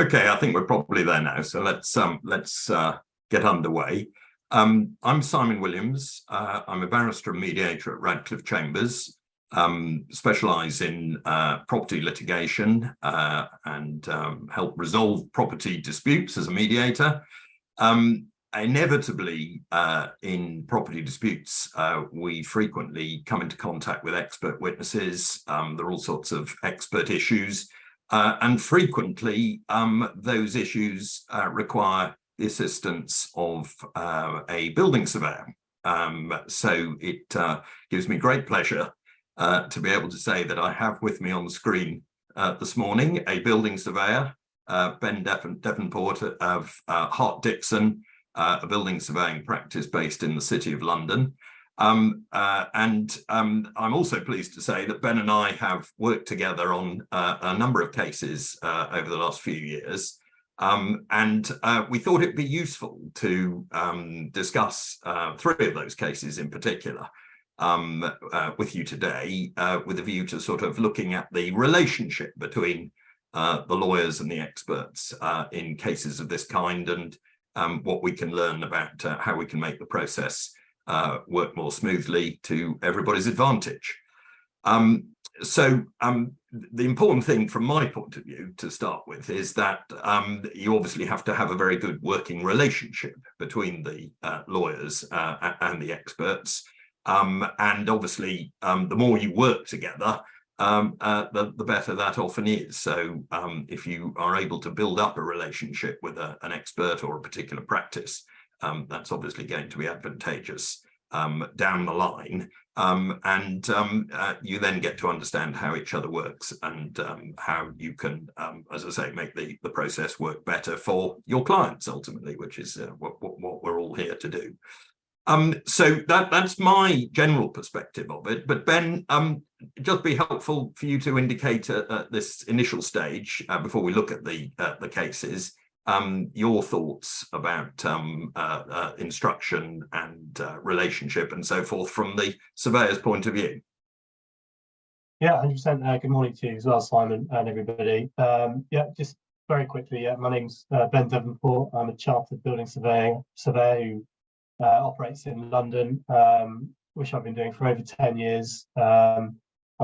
Okay, I think we're probably there now. So let's get underway. I'm Simon Williams. I'm a barrister and mediator at Radcliffe Chambers. Specialise in property litigation and help resolve property disputes as a mediator. Inevitably, in property disputes, we frequently come into contact with expert witnesses. There are all sorts of expert issues, and frequently those issues require the assistance of a building surveyor. So it gives me great pleasure to be able to say that I have with me on the screen this morning a building surveyor, Ben Devonport of HartDixon, a building surveying practice based in the City of London. I'm also pleased to say that Ben and I have worked together on a number of cases over the last few years. We thought it'd be useful to discuss three of those cases in particular with you today, with a view to sort of looking at the relationship between the lawyers and the experts in cases of this kind, and what we can learn about how we can make the process work more smoothly to everybody's advantage. The important thing from my point of view to start with is that you obviously have to have a very good working relationship between the lawyers and the experts. And obviously, the more you work together, the better that often is. So if you are able to build up a relationship with an expert or a particular practice, that's obviously going to be advantageous down the line. You then get to understand how each other works and how you can, as I say, make the process work better for your clients ultimately, which is what we're all here to do. So that's my general perspective of it. But Ben, just be helpful for you to indicate at this initial stage, before we look at the cases, your thoughts about instruction and relationship and so forth from the surveyor's point of view. Yeah, 100%. Good morning to you as well, Simon, and everybody. Just very quickly, my name's Ben Devonport. I'm a chartered building surveyor who operates in London, which I've been doing for over 10 years. I'm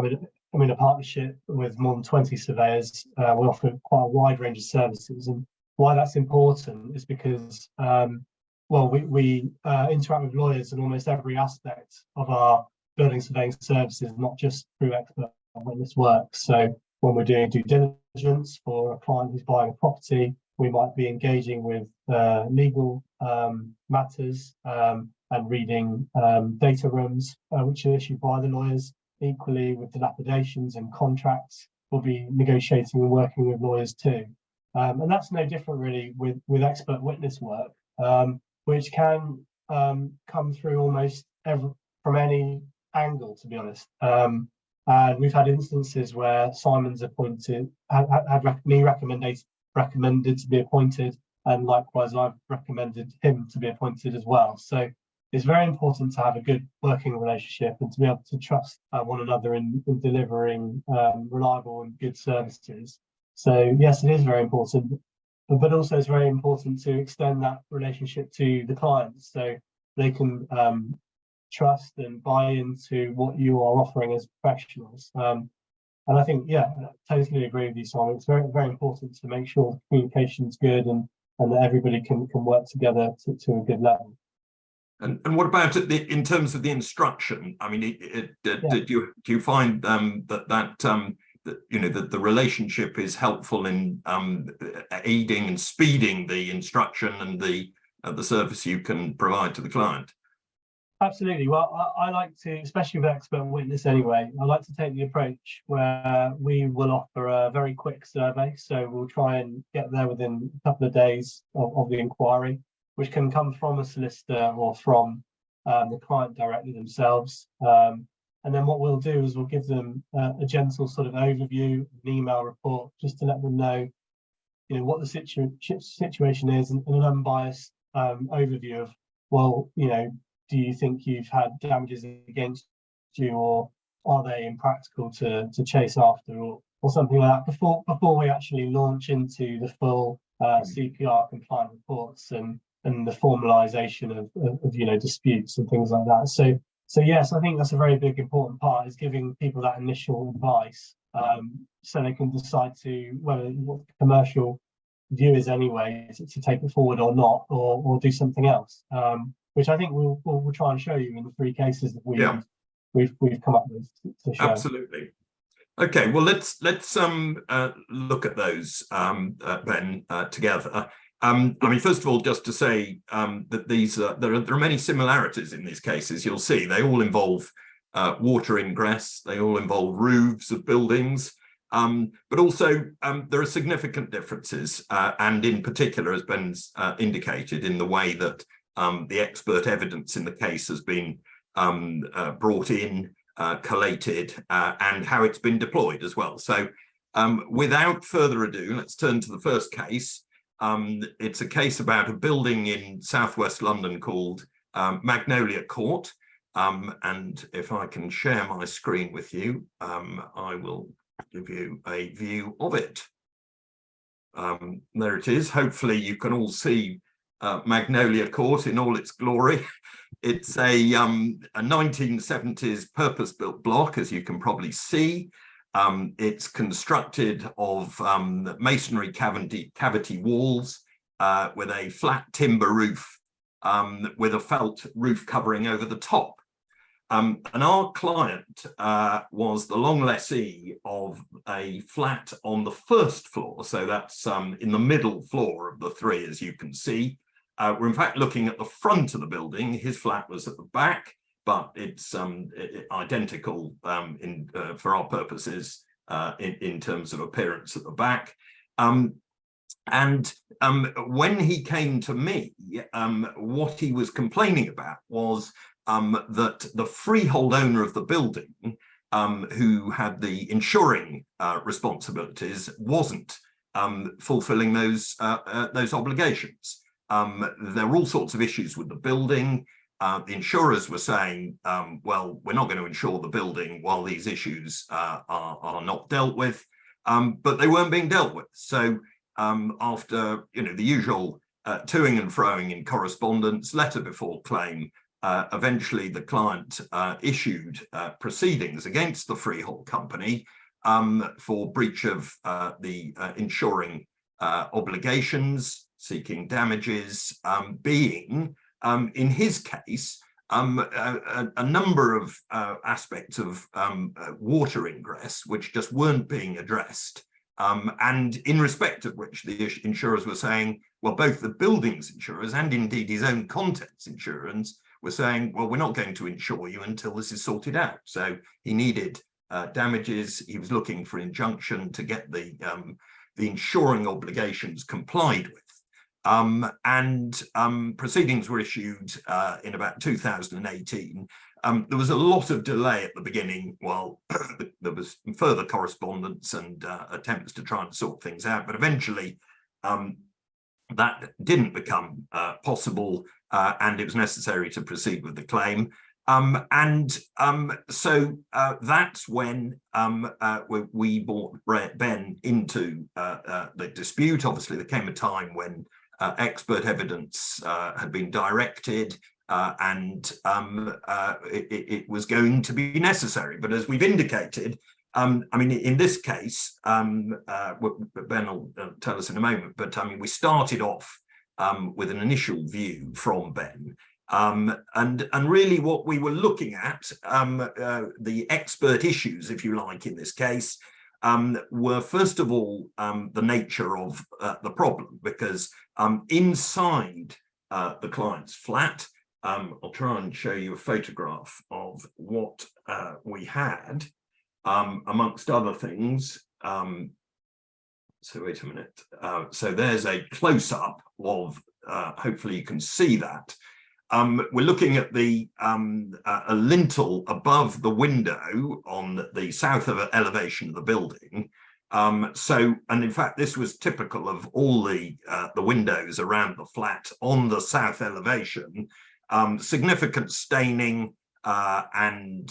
in a partnership with more than 20 surveyors. We offer quite a wide range of services, and why that's important is because we interact with lawyers in almost every aspect of our building surveying services, not just through expert witness work. So when we're doing due diligence for a client who's buying a property, we might be engaging with legal matters and reading data rooms, which are issued by the lawyers. Equally, with dilapidations and contracts, we'll be negotiating and working with lawyers too. And that's no different really with expert witness work, which can come through almost from any angle, to be honest. And we've had instances where Simon's appointed, had me recommended to be appointed, and likewise I've recommended him to be appointed as well. So it's very important to have a good working relationship and to be able to trust one another in delivering reliable and good services. So yes, it is very important, but also it's very important to extend that relationship to the clients so they can trust and buy into what you are offering as professionals. And I think, I totally agree with you, Simon. It's very, very important to make sure the communication is good and that everybody can work together to a good level. And what about in terms of the instruction? I mean, do you find that the relationship is helpful in aiding and speeding the instruction and the service you can provide to the client? Absolutely. Well, I like to, especially with expert witness anyway, I like to take the approach where we will offer a very quick survey. So we'll try and get there within a couple of days of the inquiry, which can come from a solicitor or from the client directly themselves. And then what we'll do is we'll give them a gentle sort of overview, an email report, just to let them know, what the situation is, and an unbiased overview of, do you think you've had damages against you, or are they impractical to chase after, or something like that before we actually launch into the full CPR compliant reports and the formalization of disputes and things like that. So yes, I think that's a very big important part, is giving people that initial advice, so they can decide what the commercial view is anyway, to take it forward or not, or do something else, which I think we'll try and show you in the 3 cases that we've come up with to show. Absolutely. Okay, well, let's look at those, Ben, together. I mean, first of all, just to say that these there are many similarities in these cases. You'll see they all involve water ingress, they all involve roofs of buildings, but also there are significant differences, and in particular, as Ben's indicated, in the way that the expert evidence in the case has been brought in, collated, and how it's been deployed as well. So without further ado, let's turn to the first case. It's a case about a building in southwest London called Magnolia Court. And if I can share my screen with you, I will give you a view of it. There it is. Hopefully you can all see Magnolia Court in all its glory. It's a 1970s purpose-built block, as you can probably see. It's constructed of masonry cavity walls with a flat timber roof with a felt roof covering over the top. And our client was the long lessee of a flat on the first floor. So that's in the middle floor of the 3, as you can see. We're in fact looking at the front of the building. His flat was at the back, but it's identical for our purposes in terms of appearance at the back. And when he came to me, what he was complaining about was that the freehold owner of the building, who had the insuring responsibilities, wasn't fulfilling those obligations. There were all sorts of issues with the building. The insurers were saying, well, we're not going to insure the building while these issues are not dealt with, but they weren't being dealt with. So after the usual toing and froing in correspondence, letter before claim, eventually the client issued proceedings against the freehold company for breach of the insuring obligations, seeking damages, being, in his case, a number of aspects of water ingress which just weren't being addressed, and in respect of which the insurers were saying, well, both the buildings insurers and indeed his own contents insurance were saying, well, we're not going to insure you until this is sorted out. So he needed damages. He was looking for an injunction to get the insuring obligations complied with. And proceedings were issued in about 2018. There was a lot of delay at the beginning while there was further correspondence and attempts to try and sort things out, but eventually that didn't become possible, and it was necessary to proceed with the claim. So that's when we brought Ben into the dispute. Obviously, there came a time when expert evidence had been directed, and it was going to be necessary. But as we've indicated, I mean, in this case, Ben will tell us in a moment, but I mean, we started off with an initial view from Ben. And really what we were looking at, the expert issues, if you like, in this case, were first of all the nature of the problem, because inside the client's flat, I'll try and show you a photograph of what we had, amongst other things. So wait a minute. So there's a close-up of, hopefully you can see that. We're looking at the a lintel above the window on the south elevation of the building. And in fact, this was typical of all the windows around the flat on the south elevation. Significant staining and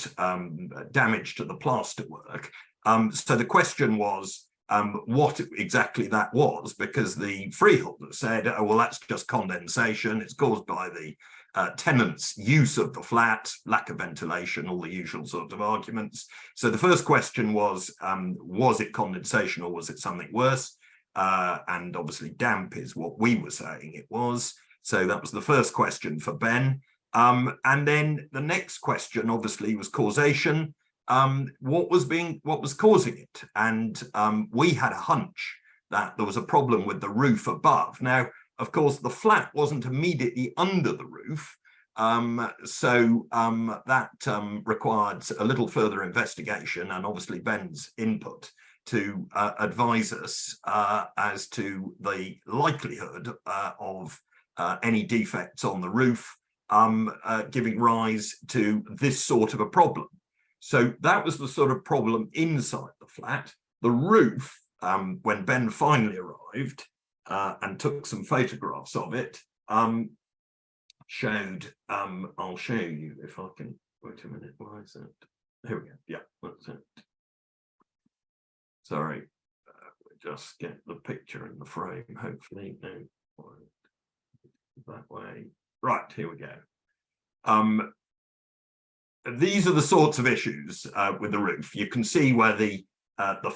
damage to the plasterwork. So the question was what exactly that was, because the freeholder said, oh, well, that's just condensation. It's caused by the tenant's use of the flat, lack of ventilation, all the usual sort of arguments. So the first question was it condensation or was it something worse? And obviously damp is what we were saying it was. So that was the first question for Ben. And then the next question obviously was causation. What was causing it? And we had a hunch that there was a problem with the roof above. Now, of course, the flat wasn't immediately under the roof, so that required a little further investigation and obviously Ben's input to advise us as to the likelihood of any defects on the roof giving rise to this sort of a problem. So that was the sort of problem inside the flat. The roof, when Ben finally arrived and took some photographs of it, showed, I'll show you if I can, wait a minute, why is that? Here we go, yeah, that's it. Sorry, just get the picture in the frame, hopefully. No, that way. Right, here we go. These are the sorts of issues with the roof. You can see where the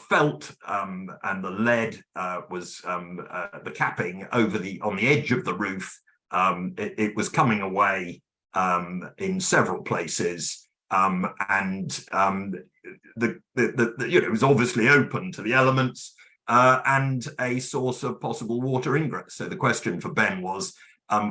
felt and the lead was the capping over on the edge of the roof. It was coming away in several places, and it was obviously open to the elements and a source of possible water ingress. So the question for Ben was,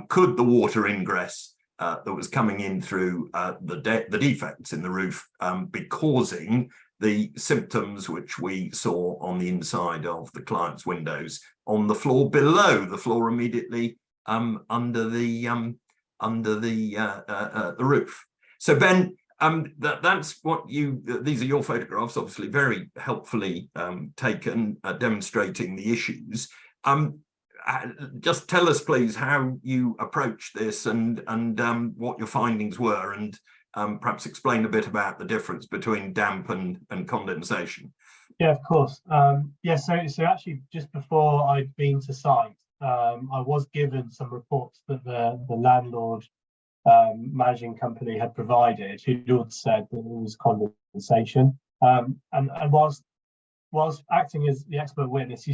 could the water ingress that was coming in through the defects in the roof be causing the symptoms which we saw on the inside of the client's windows on the floor below, the floor immediately under the roof. So Ben, that's what these are your photographs, obviously very helpfully taken, demonstrating the issues. Just tell us, please, how you approached this and what your findings were, and perhaps explain a bit about the difference between damp and condensation. Yeah, of course. Yeah, so actually, just before I'd been to site, I was given some reports that the landlord managing company had provided, who'd all said that it was condensation. And whilst acting as the expert witness,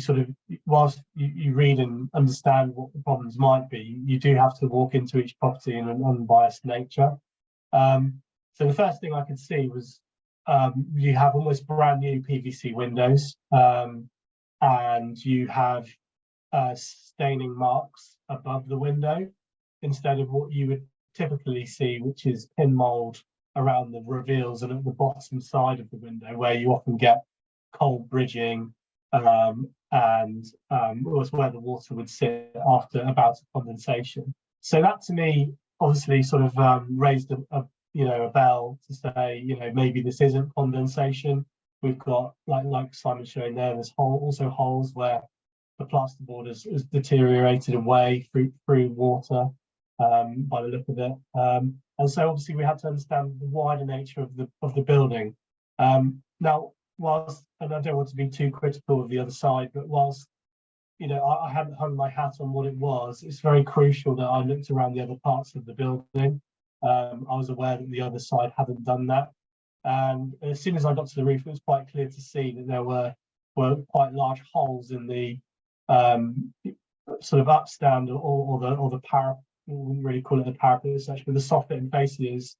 whilst you read and understand what the problems might be, you do have to walk into each property in an unbiased nature. So the first thing I could see was you have almost brand new PVC windows, and you have staining marks above the window instead of what you would typically see, which is pin mold around the reveals and at the bottom side of the window, where you often get cold bridging, and was where the water would sit after a bout of condensation. So that to me obviously sort of raised a bell to say, maybe this isn't condensation. We've got, like Simon's showing there, there's also holes where the plasterboard has deteriorated away through water, by the look of it. And so obviously we had to understand the wider nature of the building. Now, whilst, and I don't want to be too critical of the other side, but whilst I hadn't hung my hat on what it was, it's very crucial that I looked around the other parts of the building. I was aware that the other side hadn't done that, and as soon as I got to the roof, it was quite clear to see that there were quite large holes in the sort of upstand or the parapet. We wouldn't really call it a parapet as such, but the soffit and fascias,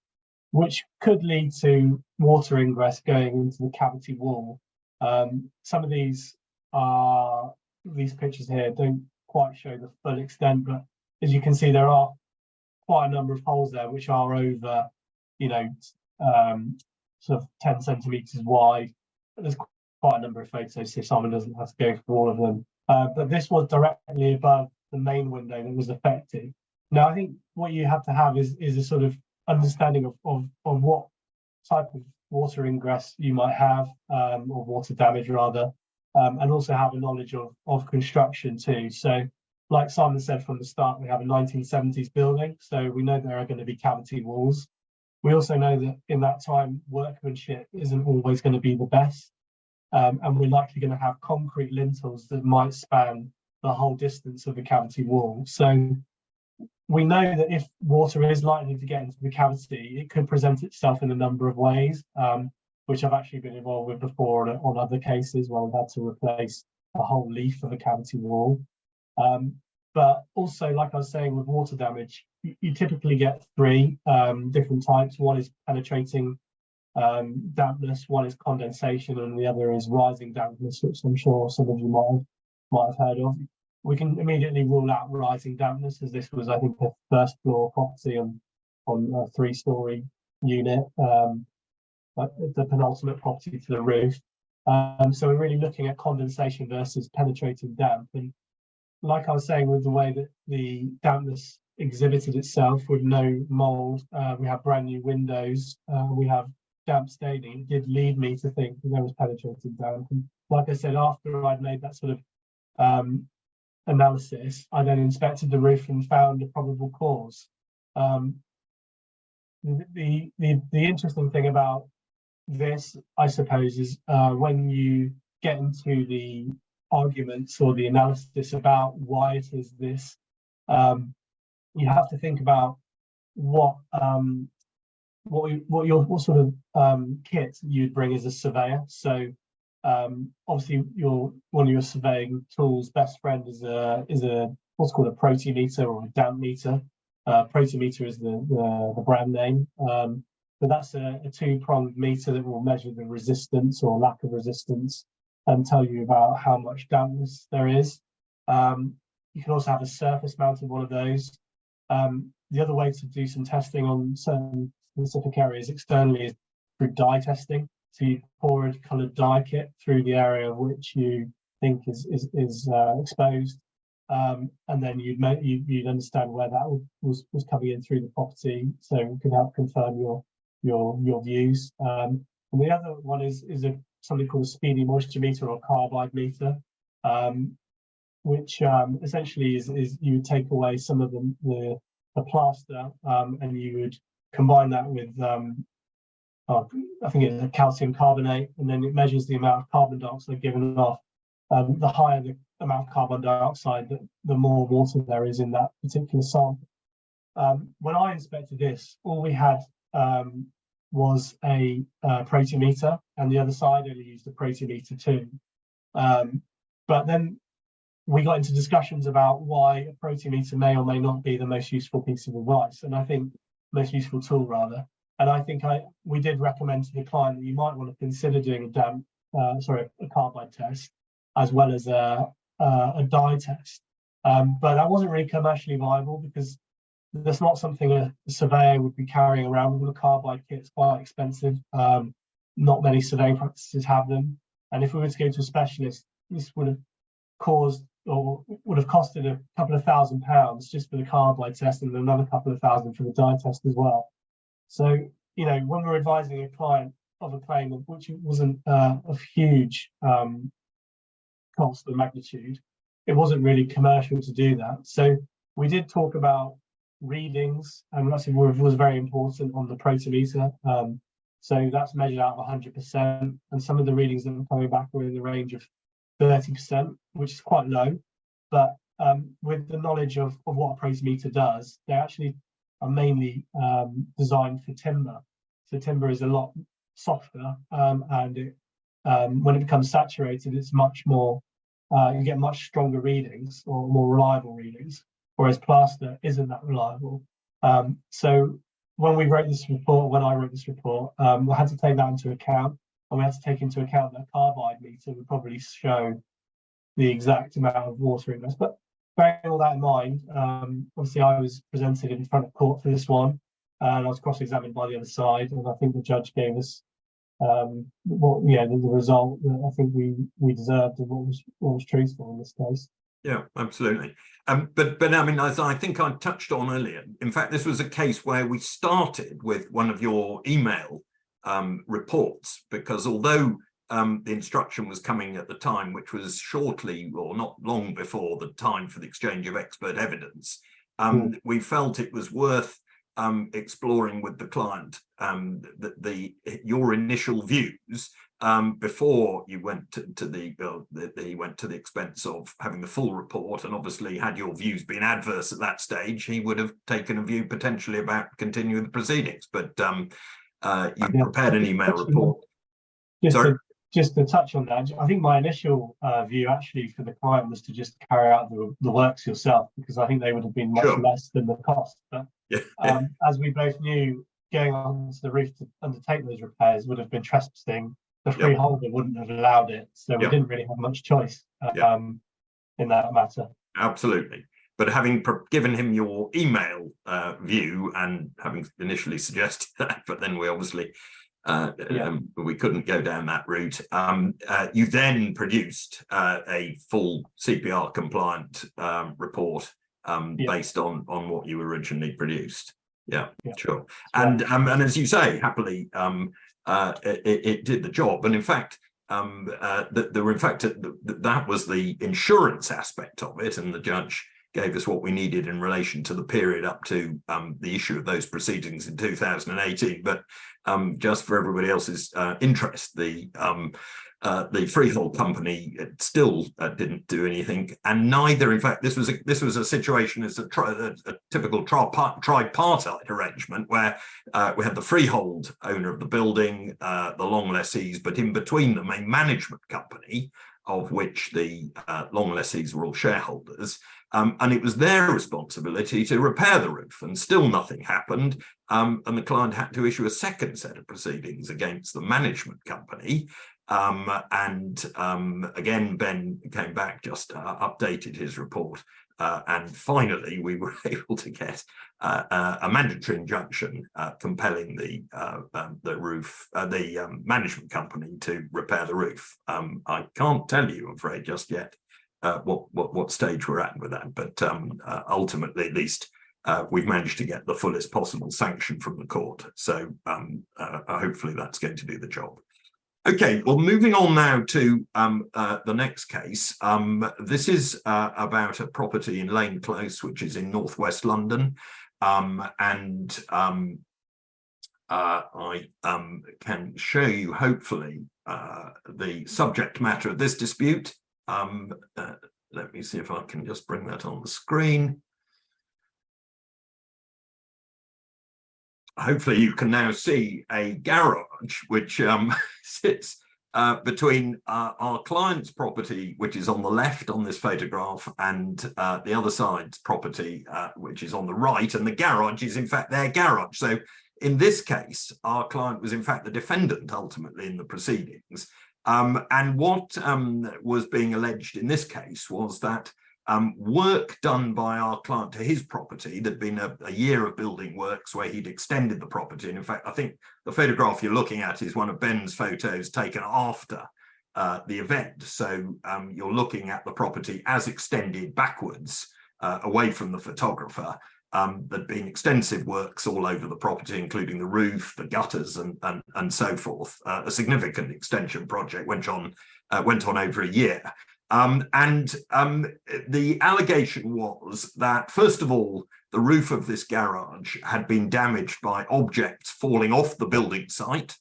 which could lead to water ingress going into the cavity wall. Some of these pictures here don't quite show the full extent, but as you can see, there are quite a number of holes there which are over, sort of 10 centimeters wide. There's quite a number of photos, so Simon doesn't have to go through all of them. But this was directly above the main window that was affected. Now, I think what you have to have is a sort of understanding of what type of water ingress you might have, or water damage rather, and also have a knowledge of construction too. So, like Simon said from the start, we have a 1970s building, so we know there are going to be cavity walls. We also know that in that time, workmanship isn't always going to be the best. and we're likely going to have concrete lintels that might span the whole distance of the cavity wall. So we know that if water is likely to get into the cavity, it could present itself in a number of ways, which I've actually been involved with before on other cases where we've had to replace a whole leaf of a cavity wall. But also, like I was saying, with water damage, you typically get three different types. One is penetrating dampness, one is condensation, and the other is rising dampness, which I'm sure some of you might have heard of. We can immediately rule out rising dampness, as this was, I think, a first floor property on a 3-story unit, the penultimate property to the roof. So we're really looking at condensation versus penetrating damp. And like I was saying, with the way that the dampness exhibited itself with no mold, we have brand new windows, we have damp staining, it did lead me to think that there was penetrating damp. And like I said, after I'd made that sort of analysis, I then inspected the roof and found a probable cause. The interesting thing about this, I suppose, is when you get into the arguments or the analysis about why it is this, you have to think about what sort of kit you'd bring as a surveyor. So obviously one of your surveying tools best friend is a what's called a protimeter or a damp meter. Protimeter is the brand name, but that's a 2-pronged meter that will measure the resistance or lack of resistance and tell you about how much dampness there is. You can also have a surface mounted one of those. The other way to do some testing on certain specific areas externally is through dye testing. So you pour a coloured dye kit through the area of which you think is exposed, and then you'd understand where that was coming in through the property, so it can help confirm your views. And the other one is something called a speedy moisture meter or carbide meter, which essentially is you would take away some of the plaster, and you would combine that with I think it's a calcium carbonate, and then it measures the amount of carbon dioxide given off. The higher the amount of carbon dioxide, the more water there is in that particular sample. When I inspected this, all we had was a protimeter, and the other side only used a protimeter too. But then we got into discussions about why a protimeter may or may not be the most useful piece of advice, and I think most useful tool rather. And I think we did recommend to the client that you might want to consider doing a carbide test as well as a dye test. But that wasn't really commercially viable because that's not something a surveyor would be carrying around with. A carbide kit. It's quite expensive. Not many surveying practices have them. And if we were to go to a specialist, this would have caused or would have costed a couple of £1,000 just for the carbide test and another couple of thousand for the dye test as well. So, you know, when we're advising a client of a claim which wasn't of huge cost or magnitude, it wasn't really commercial to do that. So we did talk about readings, and that was very important on the protimeter. So that's measured out 100%, and some of the readings that were coming back were in the range of 30%, which is quite low. But with the knowledge of what a protimeter does, they actually are mainly designed for timber. So timber is a lot softer, and it, when it becomes saturated, it's much more, you get much stronger readings or more reliable readings, whereas plaster isn't that reliable. So when I wrote this report, we had to take that into account, and we had to take into account that carbide meter would probably show the exact amount of water in this. But bearing all that in mind, obviously I was presented in front of court for this one, and I was cross-examined by the other side, and I think the judge gave us the result that I think we deserved and what was truthful in this case. Yeah, absolutely. But I mean, as I think I touched on earlier, in fact, this was a case where we started with one of your email reports, because although the instruction was coming at the time, which was shortly or not long before the time for the exchange of expert evidence, we felt it was worth exploring with the client your initial views before you went he went to the expense of having the full report. And obviously, had your views been adverse at that stage, he would have taken a view potentially about continuing the proceedings. But you prepared an email report. Just to touch on that, I think my initial view actually for the client was to just carry out the works yourself, because I think they would have been much less than the cost. But as we both knew, going onto the roof to undertake those repairs would have been trespassing. The freeholder wouldn't have allowed it, so we didn't really have much choice in that matter. Absolutely. But having given him your email view and having initially suggested that, but then we obviously we couldn't go down that route. You then produced a full CPR compliant report based on what you originally produced. Sure. And as you say, happily, it did the job. And in fact, that was the insurance aspect of it, and the judge gave us what we needed in relation to the period up to the issue of those proceedings in 2018. But just for everybody else's interest, the freehold company still didn't do anything, and neither, in fact, this was a situation as a typical tripartite arrangement where we had the freehold owner of the building, the long lessees, but in between them a management company of which the long lessees were all shareholders. And it was their responsibility to repair the roof, and still nothing happened. And the client had to issue a second set of proceedings against the management company. Again, Ben came back, just updated his report. And finally, we were able to get a mandatory injunction compelling the management company to repair the roof. I can't tell you, I'm afraid, just yet what stage we're at with that, but ultimately, at least, we've managed to get the fullest possible sanction from the court. So hopefully that's going to do the job. Okay, well, moving on now to the next case. This is about a property in Lane Close, which is in northwest London. I can show you, hopefully, the subject matter of this dispute. Let me see if I can just bring that on the screen. Hopefully you can now see a garage which sits between our client's property, which is on the left on this photograph, and the other side's property, which is on the right, and the garage is in fact their garage. So in this case, our client was in fact the defendant ultimately in the proceedings. And what was being alleged in this case was that work done by our client to his property, there'd been a year of building works where he'd extended the property. And in fact, I think the photograph you're looking at is one of Ben's photos taken after the event. So you're looking at the property as extended backwards away from the photographer. There'd been extensive works all over the property, including the roof, the gutters, and so forth. A significant extension project went on over a year. The allegation was that, first of all, the roof of this garage had been damaged by objects falling off the building site.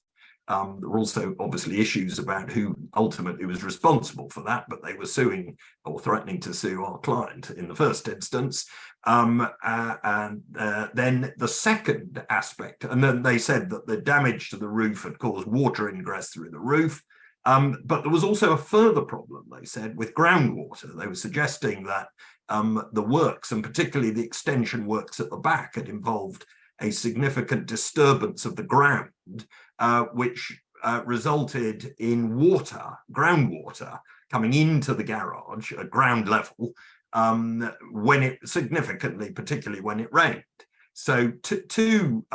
There were also obviously issues about who ultimately was responsible for that, but they were suing or threatening to sue our client in the first instance. Then the second aspect, and then they said that the damage to the roof had caused water ingress through the roof. But there was also a further problem, they said, with groundwater. They were suggesting that the works, and particularly the extension works at the back, had involved a significant disturbance of the ground, which resulted in groundwater coming into the garage at ground level particularly when it rained. So two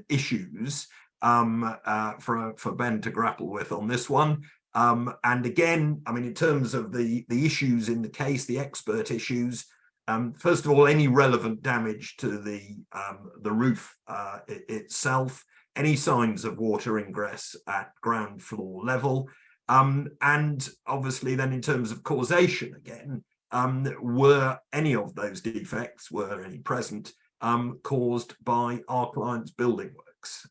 issues for Ben to grapple with on this one. And again, I mean, in terms of the issues in the case, the expert issues, first of all, any relevant damage to the roof itself, any signs of water ingress at ground floor level, and obviously then in terms of causation again, were any of those defects, were any present, caused by our client's building works.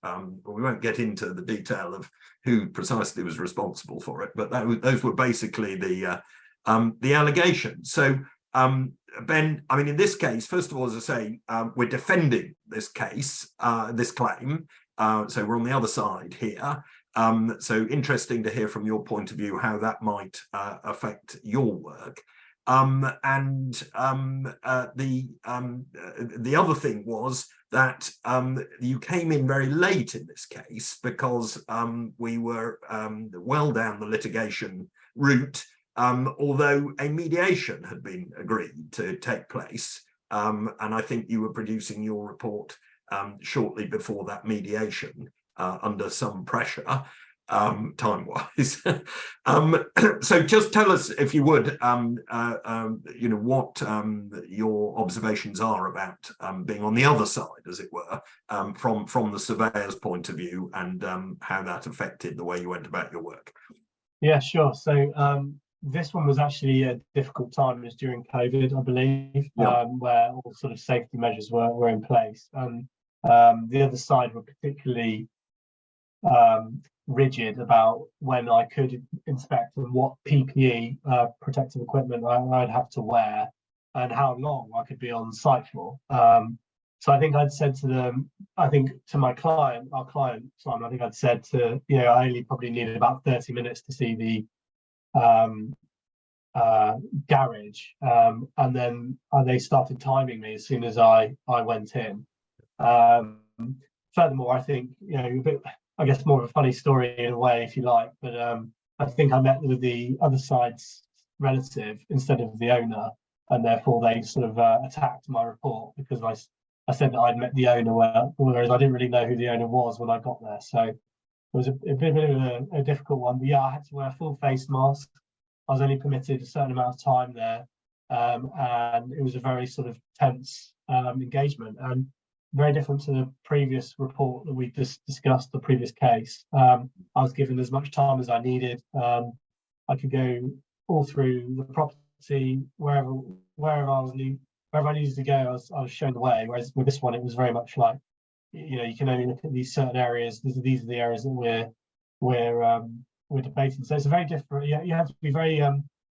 We won't get into the detail of who precisely was responsible for it, but those were basically the allegations. So, Ben, I mean, in this case, first of all, as I say, we're defending this case, this claim. So we're on the other side here. So interesting to hear from your point of view how that might affect your work. The other thing was that you came in very late in this case because we were well down the litigation route, although a mediation had been agreed to take place. And I think you were producing your report shortly before that mediation under some pressure. Time-wise. So just tell us, if you would, what your observations are about being on the other side, as it were, from the surveyor's point of view, and how that affected the way you went about your work. Yeah, sure. So this one was actually a difficult time. It was during COVID, I believe, where all sort of safety measures were in place. The other side were particularly rigid about when I could inspect and what PPE, protective equipment, I'd have to wear and how long I could be on site for. So I think I'd said to them, I think to my client, our client, Simon, I think I'd said to, I only probably needed about 30 minutes to see the garage. And then they started timing me as soon as I went in. Furthermore, I think, a bit, I guess more of a funny story in a way, if you like, but I think I met with the other side's relative instead of the owner, and therefore they sort of attacked my report because I said that I'd met the owner, whereas I didn't really know who the owner was when I got there. So it was a bit of a difficult one. But yeah, I had to wear a full face mask. I was only permitted a certain amount of time there, and it was a very sort of tense engagement. And very different to the previous report that we just discussed, the previous case. I was given as much time as I needed. I could go all through the property, wherever I needed to go, I was shown the way. Whereas with this one, it was very much like, you can only look at these certain areas. These are the areas that we're debating. So it's a very different. You have to be very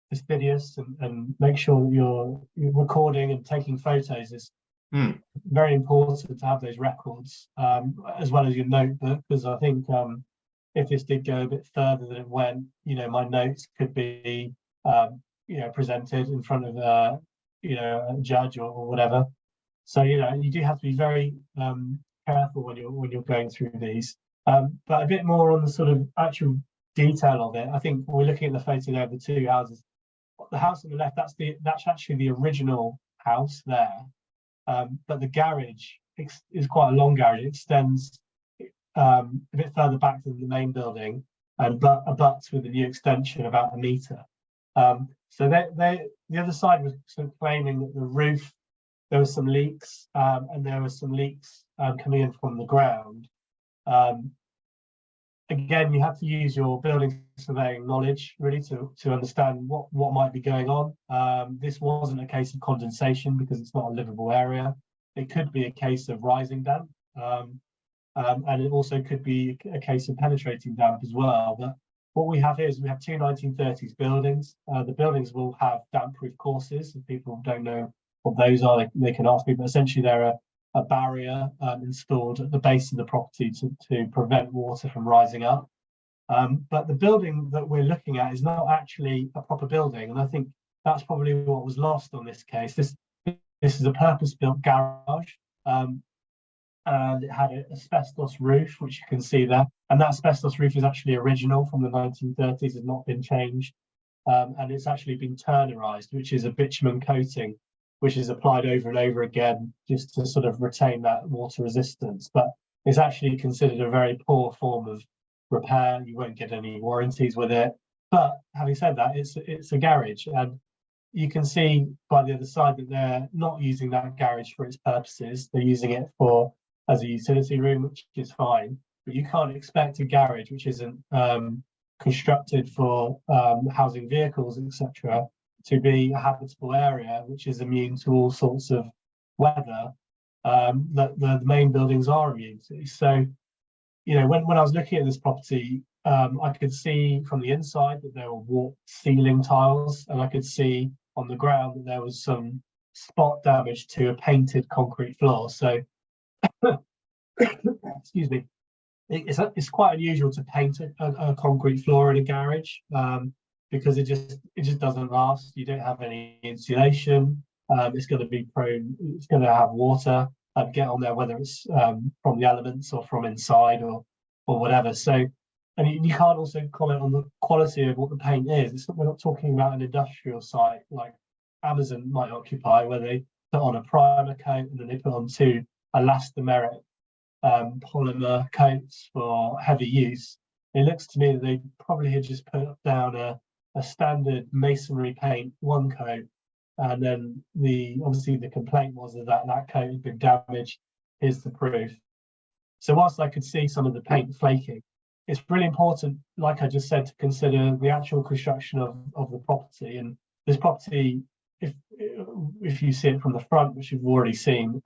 fastidious and make sure that you're recording and taking photos. Is very important to have those records, as well as your notebook, because I think if this did go a bit further than it went, my notes could be presented in front of a judge or whatever. So you do have to be very careful when you're going through these. But a bit more on the sort of actual detail of it. I think we're looking at the photo there of the two houses. The house on the left, that's actually the original house there. But the garage is quite a long garage. It extends a bit further back than the main building and abuts with the new extension about a metre. So the other side was sort of claiming that the roof, there were some leaks, and there were some leaks coming in from the ground. Again, you have to use your building surveying knowledge really to understand what might be going on. This wasn't a case of condensation because it's not a livable area. It could be a case of rising damp, and it also could be a case of penetrating damp as well. But what we have here is we have two 1930s buildings. The buildings will have damp-proof courses. If people don't know what those are, they can ask me. But essentially, they're a barrier installed at the base of the property to prevent water from rising up. But the building that we're looking at is not actually a proper building, and I think that's probably what was lost on this case. This is a purpose-built garage, and it had an asbestos roof, which you can see there, and that asbestos roof is actually original from the 1930s, has not been changed, and it's actually been turnerized, which is a bitumen coating which is applied over and over again just to sort of retain that water resistance. But it's actually considered a very poor form of repair. You won't get any warranties with it. But having said that, it's a garage, and you can see by the other side that they're not using that garage for its purposes. They're using it as a utility room, which is fine. But you can't expect a garage which isn't constructed for housing vehicles, etc., to be a habitable area which is immune to all sorts of weather that the main buildings are immune to. So, when I was looking at this property, I could see from the inside that there were warped ceiling tiles, and I could see on the ground that there was some spot damage to a painted concrete floor. So, excuse me, it's quite unusual to paint a concrete floor in a garage, because it just doesn't last. You don't have any insulation. It's going to be prone. It's going to have water get on there, whether it's from the elements or from inside or whatever. So, and you can't also comment on the quality of what the paint is. We're not talking about an industrial site like Amazon might occupy, where they put on a primer coat and then they put on two elastomeric polymer coats for heavy use. It looks to me that they probably had just put down a standard masonry paint one coat, and then obviously the complaint was that coat had been damaged. Here's the proof. So whilst I could see some of the paint flaking, it's really important, like I just said, to consider the actual construction of the property. And this property, if you see it from the front, which you've already seen,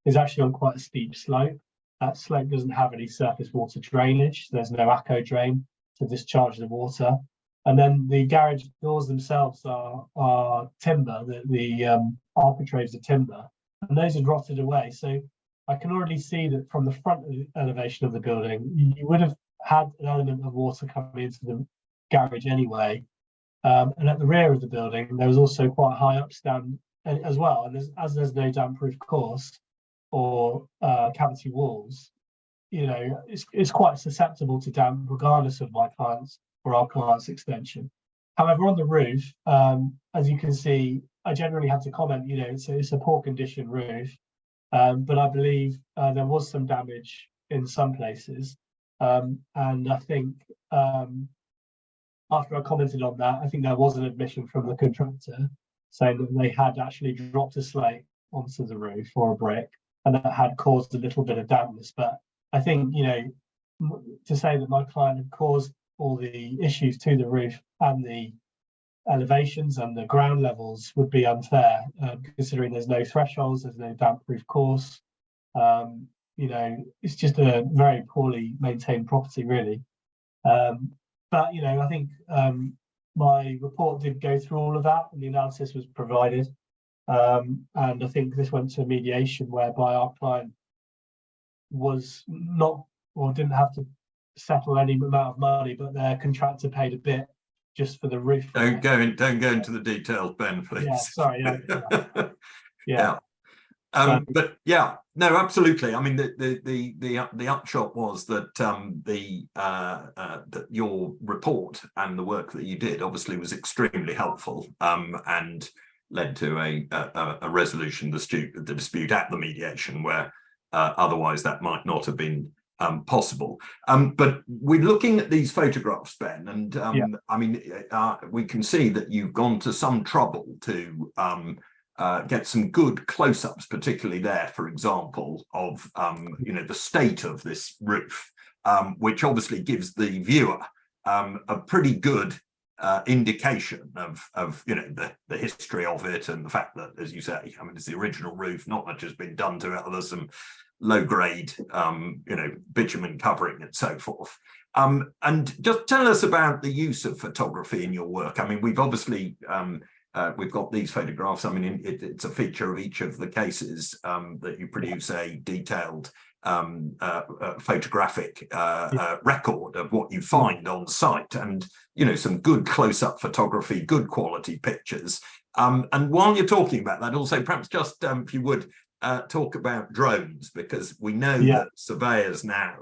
is actually on quite a steep slope. That slope doesn't have any surface water drainage. So there's no ACO drain to discharge the water. And then the garage doors themselves are timber. The architraves are timber, and those had rotted away. So I can already see that from the front elevation of the building, you would have had an element of water coming into the garage anyway. And at the rear of the building, there was also quite a high upstand as well. And as there's no damp-proof course or cavity walls, it's quite susceptible to damp, regardless of my clients or our client's extension. However, on the roof, as you can see, I generally have to comment, it's a poor condition roof, but I believe there was some damage in some places. And I think after I commented on that, I think there was an admission from the contractor saying that they had actually dropped a slate onto the roof or a brick, and that had caused a little bit of dampness. But I think, to say that my client had caused all the issues to the roof and the elevations and the ground levels would be unfair, considering there's no thresholds, there's no damp-proof course. It's just a very poorly maintained property, really. But I think my report did go through all of that, and the analysis was provided. And I think this went to mediation, whereby our client was not, or didn't have to settle any amount of money, but their contractor paid a bit just for the roof. Don't go into the details, Ben, please. Yeah, sorry. Yeah. But yeah, no, absolutely. I mean, the upshot was that that your report and the work that you did obviously was extremely helpful, and led to a resolution of the dispute at the mediation, where otherwise that might not have been possible. But we're looking at these photographs, Ben, and I mean, we can see that you've gone to some trouble to get some good close-ups, particularly there, for example, of the state of this roof, which obviously gives the viewer a pretty good indication of the history of it, and the fact that, as you say, I mean, it's the original roof, not much has been done to it. There's some low-grade bitumen covering and so forth. And just tell us about the use of photography in your work. I mean, we've obviously we've got these photographs. I mean, it's a feature of each of the cases that you produce a detailed photographic record of what you find on site, and some good close-up photography, good quality pictures. And while you're talking about that, also perhaps just if you would talk about drones, because we know that surveyors now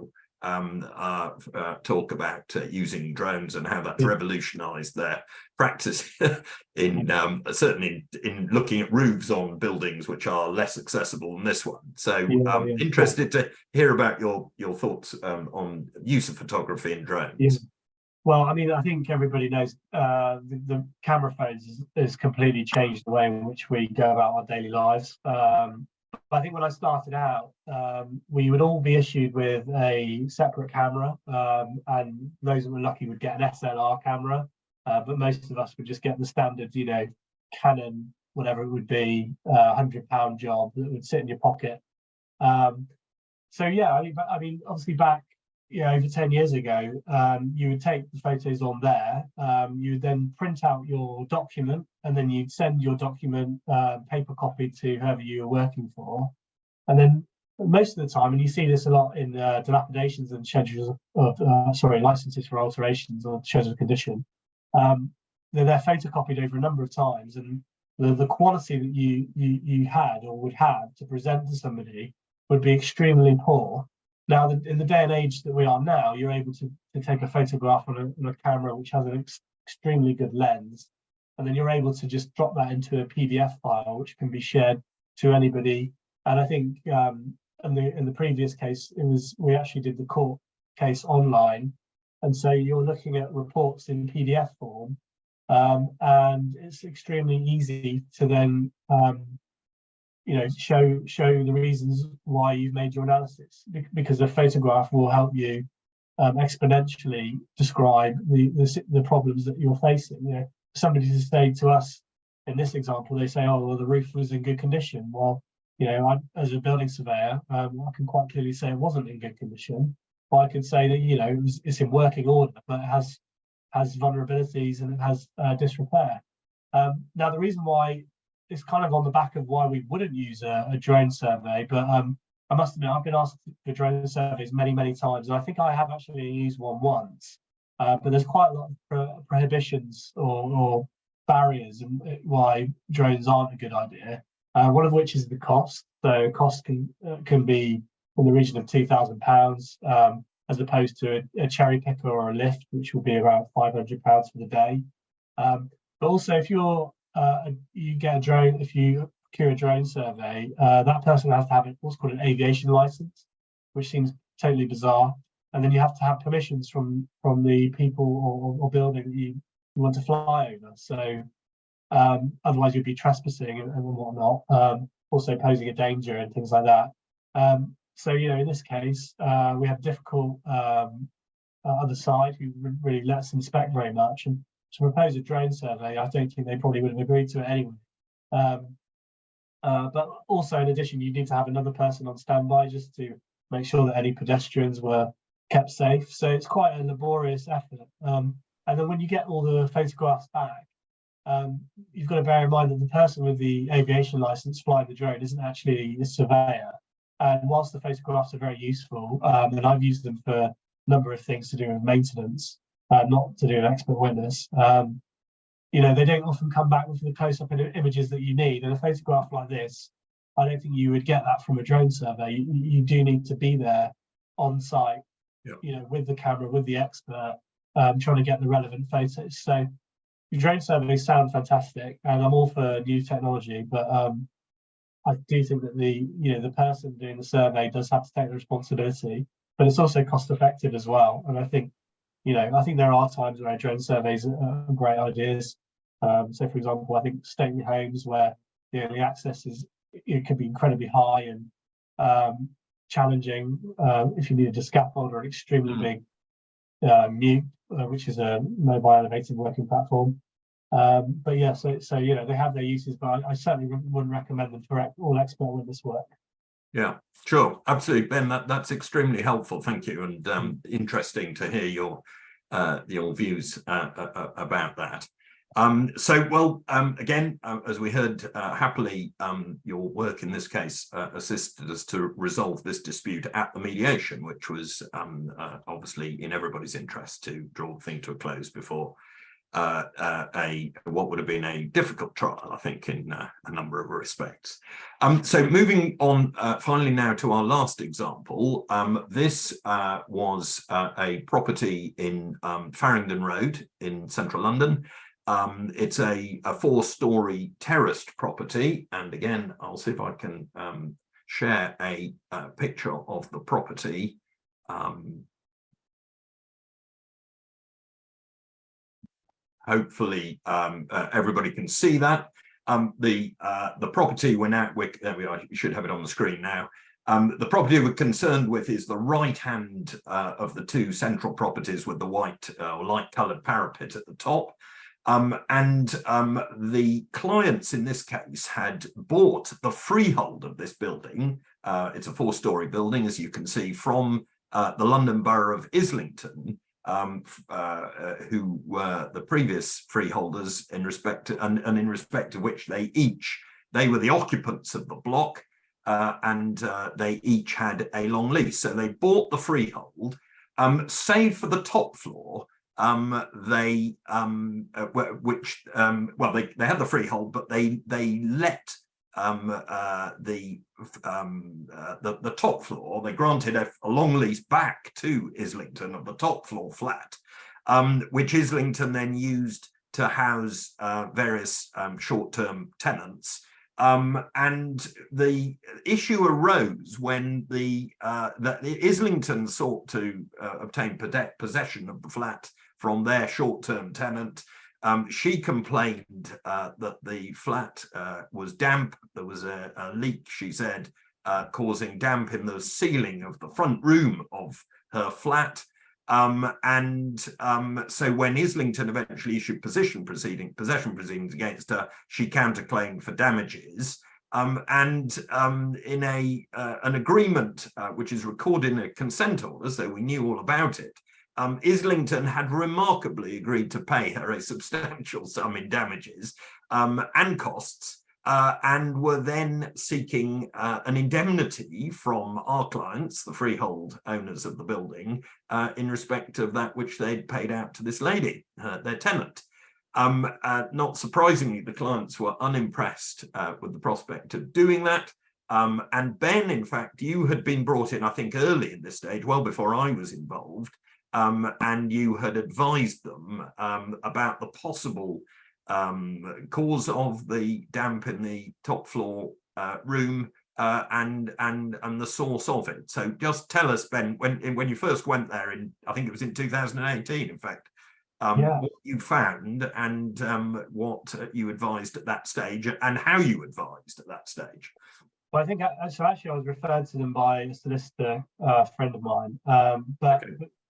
talk about using drones and how that's revolutionized their practice in certainly in looking at roofs on buildings which are less accessible than this one. So interested to hear about your thoughts on use of photography in drones. Well, I mean, I think everybody knows the camera phones has completely changed the way in which we go about our daily lives. But I think when I started out, we would all be issued with a separate camera, and those that were lucky would get an SLR camera, but most of us would just get the standard, Canon, whatever it would be, £100 job that would sit in your pocket So yeah, I mean, obviously back, over 10 years ago, you would take the photos on there, you would then print out your document, and then you'd send your document paper copy to whoever you were working for. And then most of the time, and you see this a lot in dilapidations and schedules of, licenses for alterations or schedules of condition, they're photocopied over a number of times, and the quality that you had or would have to present to somebody would be extremely poor. Now, in the day and age that we are now, you're able to take a photograph on a camera which has an extremely good lens, and then you're able to just drop that into a PDF file, which can be shared to anybody. And I think in the previous case, we actually did the court case online, and so you're looking at reports in PDF form, and it's extremely easy to then show the reasons why you've made your analysis, because a photograph will help you exponentially describe the problems that you're facing. Somebody to say to us in this example, they say, "Oh, well, the roof was in good condition." Well, as a building surveyor, I can quite clearly say it wasn't in good condition, but I could say that it's in working order, but it has vulnerabilities and it has disrepair. Now, the reason why it's kind of on the back of why we wouldn't use a drone survey, but I must admit, I've been asked for drone surveys many, many times, and I think I have actually used one once. But there's quite a lot of prohibitions or barriers and why drones aren't a good idea. One of which is the cost. So cost can be in the region of £2,000, as opposed to a cherry picker or a lift, which will be around £500 for the day. But also, if you get a drone, if you procure a drone survey, that person has to have what's called an aviation license, which seems totally bizarre. And then you have to have permissions from the people or building that you want to fly over. So otherwise you'd be trespassing and whatnot, also posing a danger and things like that. So in this case, we have difficult other side who really lets inspect very much, and to propose a drone survey, I don't think they probably would have agreed to it anyway. But also, in addition, you need to have another person on standby just to make sure that any pedestrians were kept safe. So it's quite a laborious effort. And then when you get all the photographs back, you've got to bear in mind that the person with the aviation license flying the drone isn't actually a surveyor. And whilst the photographs are very useful, and I've used them for a number of things to do with maintenance, not to do an expert witness, they don't often come back with the close-up images that you need. And a photograph like this, I don't think you would get that from a drone survey. You do need to be there on site, with the camera, with the expert, trying to get the relevant photos. So your drone surveys sound fantastic, and I'm all for new technology, but I do think that the person doing the survey does have to take the responsibility, but it's also cost effective as well. And I think there are times where drone surveys are great ideas. So, for example, I think stately homes where the access could be incredibly high and challenging. If you needed a scaffold or an extremely big mute, which is a mobile elevated working platform. But yeah, so they have their uses, but I certainly wouldn't recommend them for all expert witness work. Yeah, sure, absolutely, Ben. That's extremely helpful. Thank you, and interesting to hear your views about that. Again, as we heard, happily, your work in this case assisted us to resolve this dispute at the mediation, which was obviously in everybody's interest to draw the thing to a close before what would have been a difficult trial, I think, in a number of respects. So moving on finally now to our last example. This was a property in Farringdon Road in central London. It's a 4-storey terraced property, and again, I'll see if I can share a picture of the property. Hopefully everybody can see that. The property there we are, you should have it on the screen now. The property we're concerned with is the right hand of the two central properties with the white or light coloured parapet at the top. The clients in this case had bought the freehold of this building It's a 4-story building, as you can see, from the London Borough of Islington, who were the previous freeholders in respect to, and in respect to which they were the occupants of the block, and they each had a long lease. So they bought the freehold, save for the top floor. They had the freehold, but they let the top floor. They granted a long lease back to Islington of the top floor flat, which Islington then used to house various short-term tenants. And the issue arose when the Islington sought to obtain possession of the flat from their short-term tenant. She complained that the flat was damp. There was a leak, she said, causing damp in the ceiling of the front room of her flat. So when Islington eventually issued possession proceedings against her, she counterclaimed for damages. In an agreement which is recorded in a consent order, so we knew all about it, Islington had remarkably agreed to pay her a substantial sum in damages and costs, and were then seeking an indemnity from our clients, the freehold owners of the building, in respect of that which they'd paid out to this lady, their tenant. Not surprisingly, the clients were unimpressed with the prospect of doing that. And Ben, in fact, you had been brought in, I think, early in this stage, well before I was involved, and you had advised them about the possible cause of the damp in the top floor room and the source of it. So just tell us, Ben, when you first went there, I think it was in 2018, in fact, what you found and what you advised at that stage and how you advised at that stage. Well, I think so. Actually, I was referred to them by a solicitor friend of mine, but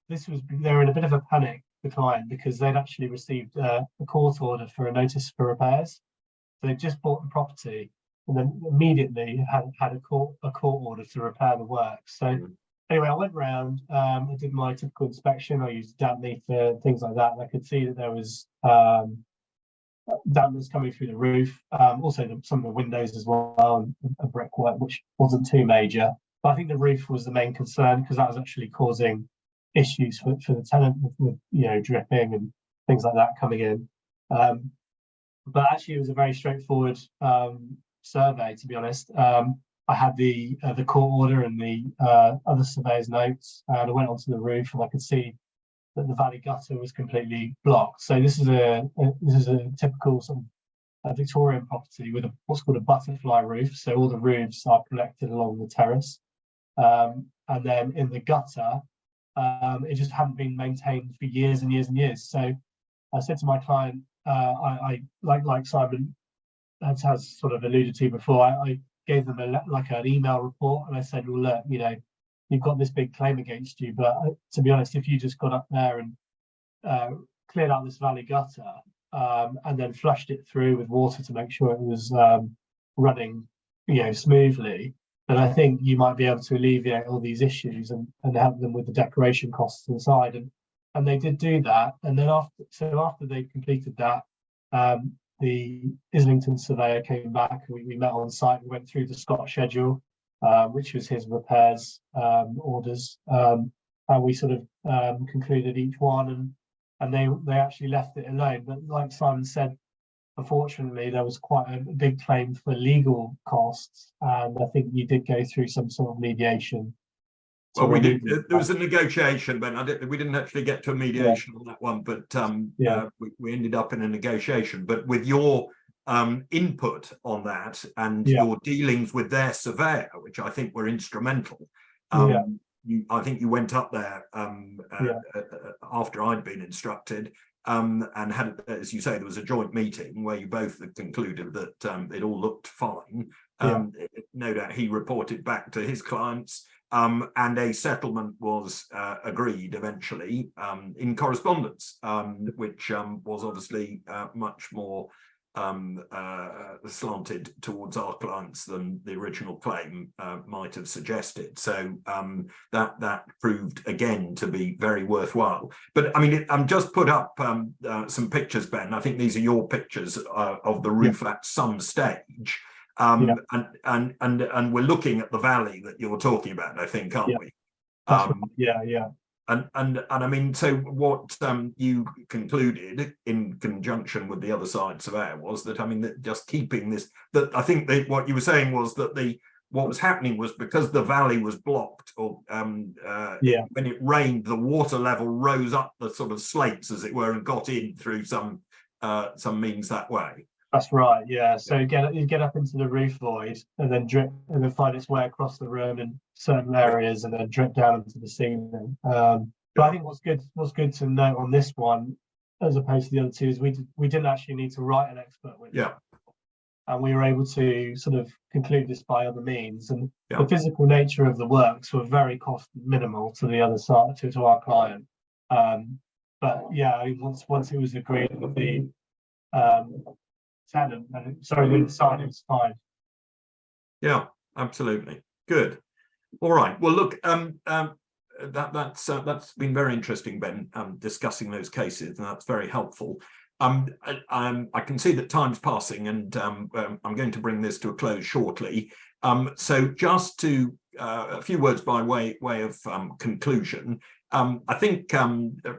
they were in a bit of a panic, the client, because they'd actually received a court order for a notice for repairs. So they just bought the property and then immediately had a court order to repair the work. So anyway, I went round, I did my typical inspection. I used damp meter, things like that, and I could see that there was dampness coming through the roof, also some of the windows as well, and brickwork, which wasn't too major. But I think the roof was the main concern, because that was actually causing issues for the tenant with dripping and things like that coming in. But actually, it was a very straightforward survey, to be honest. I had the court order and the other surveyor's notes, and I went onto the roof and I could see that the valley gutter was completely blocked. So this is a typical sort of Victorian property with what's called a butterfly roof. So all the roofs are collected along the terrace, and then in the gutter, it just hadn't been maintained for years and years and years. So I said to my client, I like Simon has sort of alluded to before, I gave them an email report, and I said, well, look, you've got this big claim against you, but to be honest, if you just got up there and cleared out this valley gutter and then flushed it through with water to make sure it was running smoothly, then I think you might be able to alleviate all these issues and help them with the decoration costs inside. And they did do that. And then after they completed that, the Islington surveyor came back. We met on site. We went through the Scott schedule, which was his repairs orders, and we sort of concluded each one, and they actually left it alone. But like Simon said, unfortunately, there was quite a big claim for legal costs, and I think you did go through some sort of mediation. Well, we did. There was a negotiation, but we didn't actually get to a mediation on that one. But we ended up in a negotiation. But with your input on that and your dealings with their surveyor, which I think were instrumental. I think you went up there after I'd been instructed, and had, as you say, there was a joint meeting where you both had concluded that it all looked fine. No doubt he reported back to his clients, and a settlement was agreed eventually in correspondence, which was obviously much more slanted towards our clients than the original claim might have suggested. So that proved again to be very worthwhile. But I mean, I'm just put up some pictures, Ben. I think these are your pictures of the roof at some stage. And we're looking at the valley that you're talking about, I think, aren't we? That's right. Yeah. And I mean, so what you concluded in conjunction with the other side surveyor was that, I mean, that just keeping this, that I think that what you were saying was that what was happening was because the valley was blocked, or when it rained, the water level rose up the sort of slates, as it were, and got in through some means that way. That's right. Yeah. So you get up into the roof void and then drip, and then find its way across the room in certain areas, and then drip down into the ceiling. But I think what's good to note on this one, as opposed to the other two, is we didn't actually need to write an expert witness. And we were able to sort of conclude this by other means. And the physical nature of the works were very cost minimal to the other side, to our client. But yeah, once it was agreed with the tenant, with the side, it was fine. Yeah, absolutely. Good. All right. Well, look, that's been very interesting, Ben, discussing those cases, and that's very helpful. I can see that time's passing, and I'm going to bring this to a close shortly. So just to a few words by way of conclusion. I think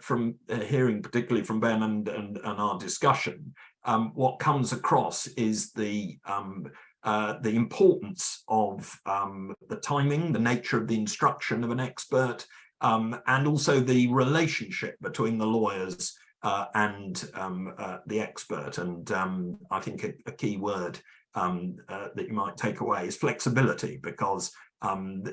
from hearing particularly from Ben and our discussion, what comes across is the importance of the timing, the nature of the instruction of an expert, and also the relationship between the lawyers and the expert. And I think a key word that you might take away is flexibility, because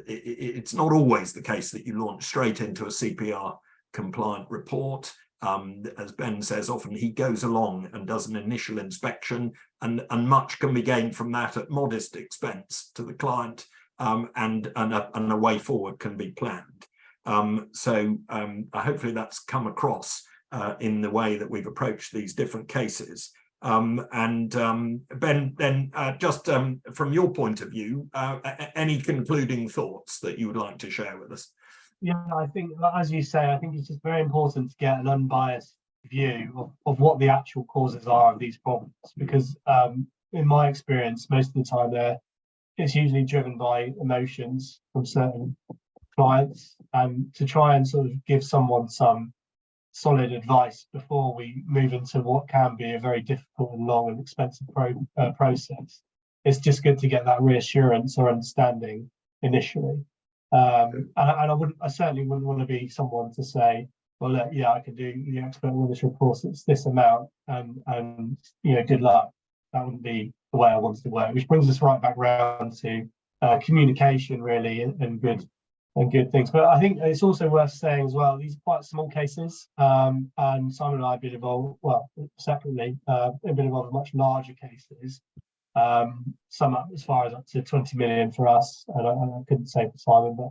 it's not always the case that you launch straight into a CPR compliant report. As Ben says, often he goes along and does an initial inspection, and much can be gained from that at modest expense to the client, and a way forward can be planned. So hopefully that's come across in the way that we've approached these different cases. Ben, then just from your point of view, any concluding thoughts that you would like to share with us? Yeah, I think, as you say, I think it's just very important to get an unbiased view of what the actual causes are of these problems, because in my experience, most of the time it's usually driven by emotions from certain clients, and to try and sort of give someone some solid advice before we move into what can be a very difficult and long and expensive process. It's just good to get that reassurance or understanding initially. And I certainly wouldn't want to be someone to say, well, look, yeah, I can do the expert witness report, it's this amount, and good luck. That wouldn't be the way I wanted to work, which brings us right back round to communication, really, and good things. But I think it's also worth saying as well, these are quite small cases, and Simon and I have been involved, separately, have been involved in much larger cases, some up as far as up to 20 million for us, and I couldn't say for Simon, but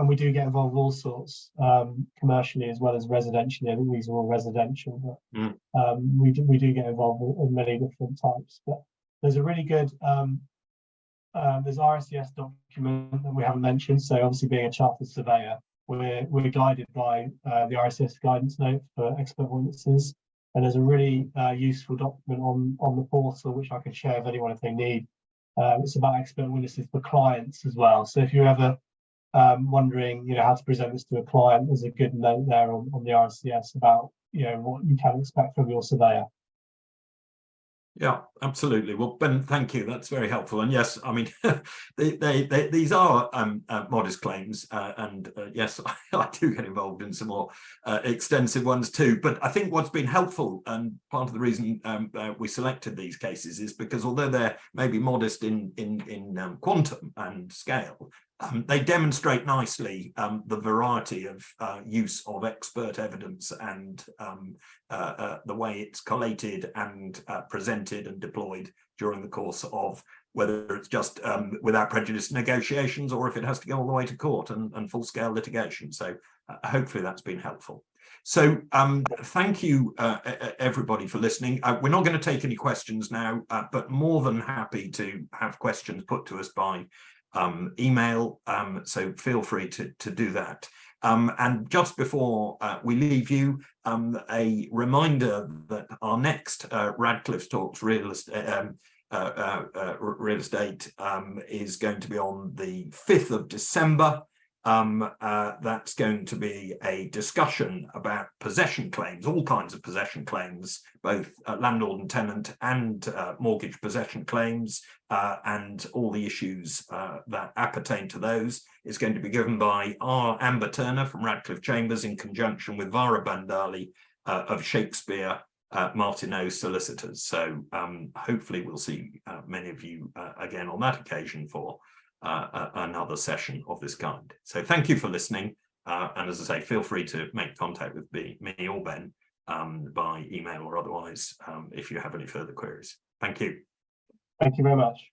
we do get involved with all sorts, commercially as well as residentially. I think these are all residential, but we do get involved in many different types. But there's a really good there's RICS document that we haven't mentioned. So obviously, being a chartered surveyor, we're guided by the RICS guidance note for expert witnesses, and there's a really useful document on the portal which I can share with anyone if they need. It's about expert witnesses for clients as well. So if you're ever wondering, how to present this to a client, there's a good note there on the RICS about what you can expect from your surveyor. Yeah, absolutely. Well, Ben, thank you. That's very helpful. And yes, I mean, these are modest claims, and yes, I do get involved in some more extensive ones too. But I think what's been helpful, and part of the reason we selected these cases, is because although they're maybe modest in quantum and scale, they demonstrate nicely the variety of use of expert evidence and the way it's collated and presented and deployed during the course of whether it's just without prejudice negotiations, or if it has to go all the way to court and full-scale litigation. So hopefully that's been helpful. So thank you, everybody, for listening. We're not going to take any questions now, but more than happy to have questions put to us by email. So feel free to do that. And just before we leave you, a reminder that our next Radcliffe Talks Real Estate is going to be on the 5th of December. That's going to be a discussion about possession claims, all kinds of possession claims, both landlord and tenant and mortgage possession claims, and all the issues that appertain to those. It's going to be given by R. Amber Turner from Radcliffe Chambers in conjunction with Vara Bandali of Shakespeare Martineau Solicitors. So hopefully we'll see many of you again on that occasion for another session of this kind. So thank you for listening, and as I say, feel free to make contact with me or Ben by email or otherwise if you have any further queries. Thank you. Thank you very much.